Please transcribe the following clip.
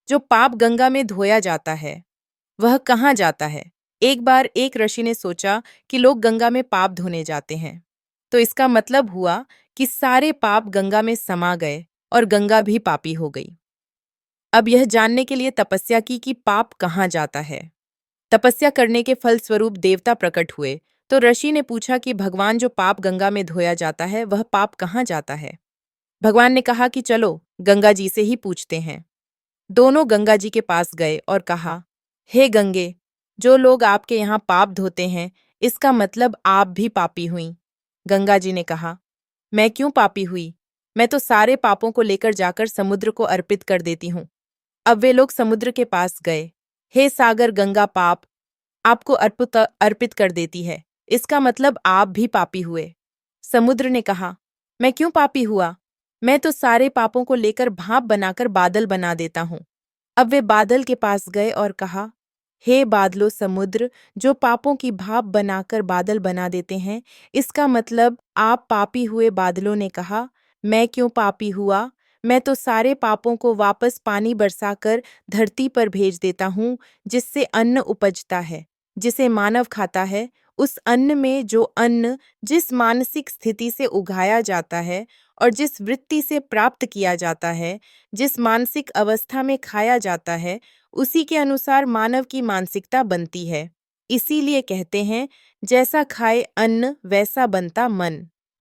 जो पाप गंगा में धोया जाता है वह कहाँ जाता है? एक बार एक ऋषि ने सोचा कि लोग गंगा में पाप धोने जाते हैं, तो इसका मतलब हुआ कि सारे पाप गंगा में समा गए और गंगा भी पापी हो गई। अब यह जानने के लिए तपस्या की कि पाप कहाँ जाता है। तपस्या करने के फलस्वरूप देवता प्रकट हुए, तो ऋषि ने पूछा कि भगवान, जो पाप गंगा में धोया जाता है वह पाप कहाँ जाता है? भगवान ने कहा कि चलो गंगा जी से ही पूछते हैं। दोनों गंगा जी के पास गए और कहा, हे गंगे, जो लोग आपके यहाँ पाप धोते हैं, इसका मतलब आप भी पापी हुई। गंगा जी ने कहा, मैं क्यों पापी हुई? मैं तो सारे पापों को लेकर जाकर समुद्र को अर्पित कर देती हूँ। अब वे लोग समुद्र के पास गए। हे सागर, गंगा पाप आपको अर्पित अर्पित कर देती है, इसका मतलब आप भी पापी हुए। समुद्र ने कहा, मैं क्यों पापी हुआ? मैं तो सारे पापों को लेकर भाप बनाकर बादल बना देता हूँ। अब वे बादल के पास गए और कहा, हे बादलो समुद्र, जो पापों की भाप बनाकर बादल बना देते हैं, इसका मतलब आप पापी हुए। बादलों ने कहा, मैं क्यों पापी हुआ? मैं तो सारे पापों को वापस पानी बरसाकर धरती पर भेज देता हूँ, जिससे अन्न उपजता है, जिसे मानव खाता है। उस अन्न में जो अन्न जिस मानसिक स्थिति से उगाया जाता है और जिस वृत्ति से प्राप्त किया जाता है, जिस मानसिक अवस्था में खाया जाता है, उसी के अनुसार मानव की मानसिकता बनती है। इसीलिए कहते हैं, जैसा खाए अन्न वैसा बनता मन।